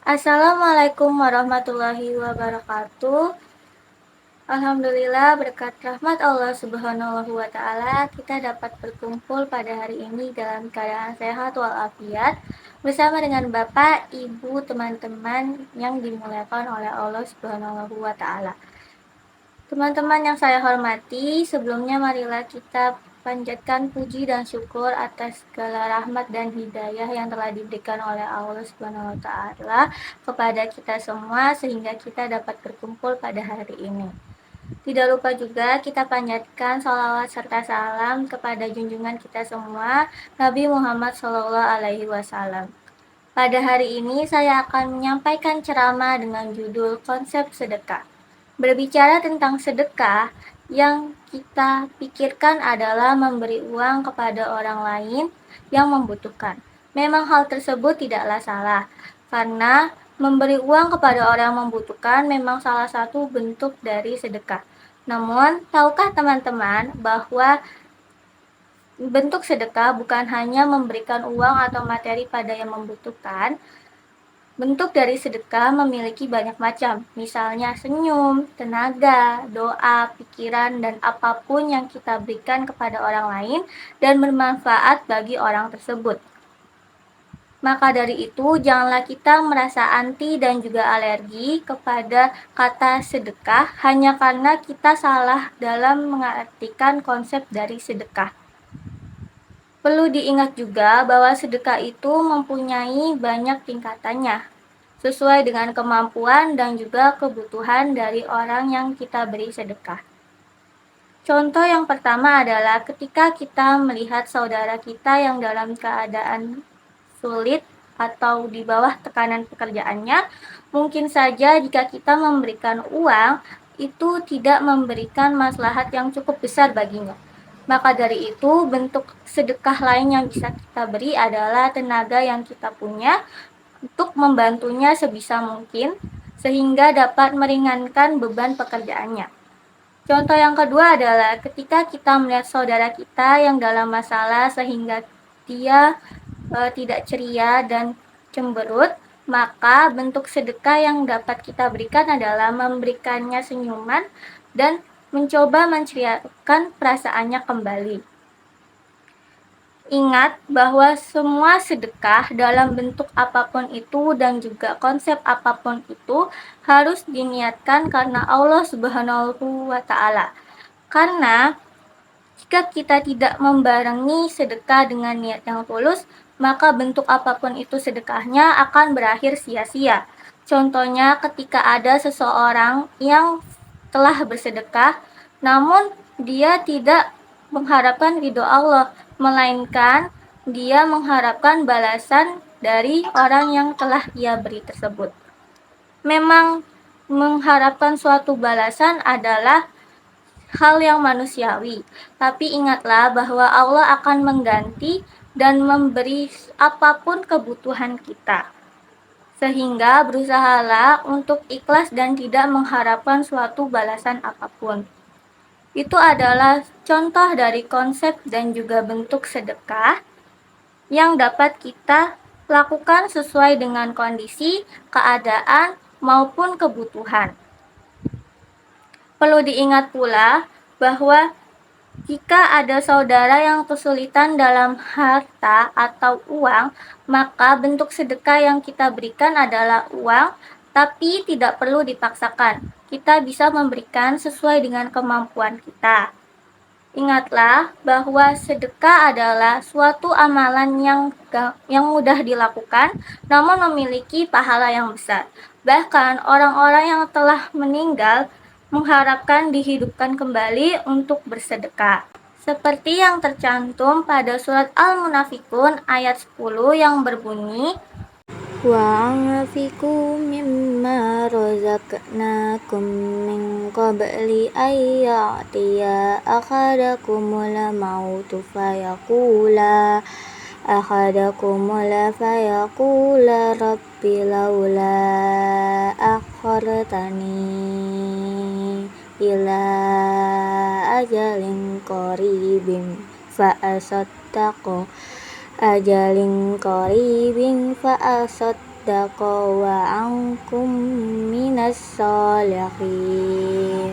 Assalamualaikum warahmatullahi wabarakatuh. Alhamdulillah berkat rahmat Allah Subhanahu wa taala kita dapat berkumpul pada hari ini dalam keadaan sehat walafiat bersama dengan Bapak, Ibu, teman-teman yang dimuliakan oleh Allah Subhanahu wa taala. Teman-teman yang saya hormati, sebelumnya marilah kita panjatkan puji dan syukur atas segala rahmat dan hidayah yang telah diberikan oleh Allah Subhanahu wa taala kepada kita semua sehingga kita dapat berkumpul pada hari ini. Tidak lupa juga kita panjatkan sholawat serta salam kepada junjungan kita semua, Nabi Muhammad SAW. Pada hari ini saya akan menyampaikan ceramah dengan judul konsep sedekah. Berbicara tentang sedekah, yang kita pikirkan adalah memberi uang kepada orang lain yang membutuhkan. Memang hal tersebut tidaklah salah, karena memberi uang kepada orang yang membutuhkan memang salah satu bentuk dari sedekah. Namun, tahukah teman-teman bahwa bentuk sedekah bukan hanya memberikan uang atau materi pada yang membutuhkan? Bentuk dari sedekah memiliki banyak macam, misalnya senyum, tenaga, doa, pikiran, dan apapun yang kita berikan kepada orang lain dan bermanfaat bagi orang tersebut. Maka dari itu, janganlah kita merasa anti dan juga alergi kepada kata sedekah hanya karena kita salah dalam mengartikan konsep dari sedekah. Perlu diingat juga bahwa sedekah itu mempunyai banyak tingkatannya, sesuai dengan kemampuan dan juga kebutuhan dari orang yang kita beri sedekah. Contoh yang pertama adalah ketika kita melihat saudara kita yang dalam keadaan sulit atau di bawah tekanan pekerjaannya, mungkin saja jika kita memberikan uang, itu tidak memberikan maslahat yang cukup besar baginya. Maka dari itu, bentuk sedekah lain yang bisa kita beri adalah tenaga yang kita punya untuk membantunya sebisa mungkin, sehingga dapat meringankan beban pekerjaannya. Contoh yang kedua adalah ketika kita melihat saudara kita yang dalam masalah sehingga dia tidak ceria dan cemberut, maka bentuk sedekah yang dapat kita berikan adalah memberikannya senyuman dan mencoba menceriakan perasaannya kembali. Ingat bahwa semua sedekah dalam bentuk apapun itu dan juga konsep apapun itu harus diniatkan karena Allah Subhanahu wa taala. Karena jika kita tidak membarengi sedekah dengan niat yang tulus, maka bentuk apapun itu sedekahnya akan berakhir sia-sia. Contohnya ketika ada seseorang yang telah bersedekah, namun dia tidak mengharapkan ridho Allah, melainkan dia mengharapkan balasan dari orang yang telah ia beri tersebut. Memang mengharapkan suatu balasan adalah hal yang manusiawi, tapi ingatlah bahwa Allah akan mengganti dan memberi apapun kebutuhan kita. Sehingga berusahalah untuk ikhlas dan tidak mengharapkan suatu balasan apapun. Itu adalah contoh dari konsep dan juga bentuk sedekah yang dapat kita lakukan sesuai dengan kondisi, keadaan, maupun kebutuhan. Perlu diingat pula bahwa jika ada saudara yang kesulitan dalam harta atau uang, maka bentuk sedekah yang kita berikan adalah uang, tapi tidak perlu dipaksakan. Kita bisa memberikan sesuai dengan kemampuan kita. Ingatlah bahwa sedekah adalah suatu amalan yang mudah dilakukan, namun memiliki pahala yang besar. Bahkan orang-orang yang telah meninggal mengharapkan dihidupkan kembali untuk bersedekah. Seperti yang tercantum pada surat Al-Munafikun ayat 10 yang berbunyi, وَأَنْفِقُوا مِمَّا رَزَقْنَاكُمْ مِنْ قَبْلِ أَنْ يَأْتِيَ أَحَدَكُمُ الْمَوْتُ فيقول رب لولا أخرتني إلى أجل قريب فأصدق tasaddaqu wa ankum minas sholihin.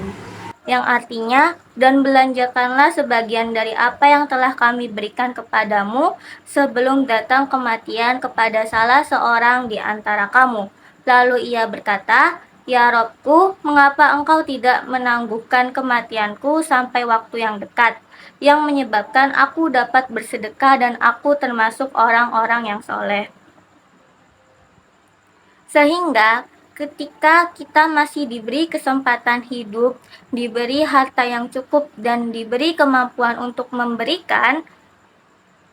Yang artinya, dan belanjakanlah sebagian dari apa yang telah kami berikan kepadamu sebelum datang kematian kepada salah seorang di antara kamu. Lalu ia berkata, "Ya Robku, mengapa engkau tidak menangguhkan kematianku sampai waktu yang dekat, yang menyebabkan aku dapat bersedekah dan aku termasuk orang-orang yang soleh?" Sehingga ketika kita masih diberi kesempatan hidup, diberi harta yang cukup, dan diberi kemampuan untuk memberikan,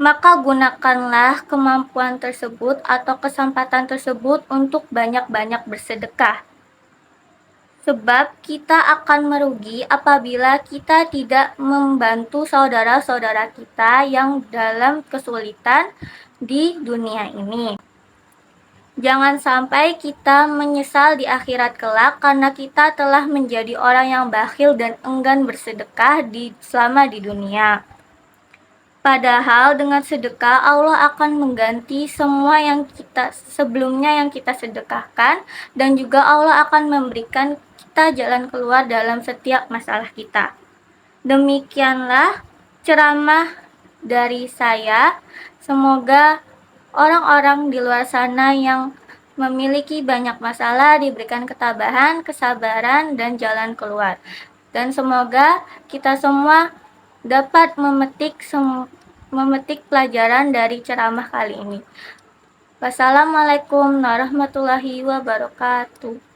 maka gunakanlah kemampuan tersebut atau kesempatan tersebut untuk banyak-banyak bersedekah. Sebab kita akan merugi apabila kita tidak membantu saudara-saudara kita yang dalam kesulitan di dunia ini. Jangan sampai kita menyesal di akhirat kelak karena kita telah menjadi orang yang bakhil dan enggan bersedekah selama di dunia. Padahal dengan sedekah Allah akan mengganti semua yang sebelumnya kita sedekahkan, dan juga Allah akan memberikan kita jalan keluar dalam setiap masalah kita. Demikianlah ceramah dari saya. Semoga orang-orang di luar sana yang memiliki banyak masalah diberikan ketabahan, kesabaran, dan jalan keluar. Dan semoga kita semua dapat memetik pelajaran dari ceramah kali ini. Wassalamualaikum warahmatullahi wabarakatuh.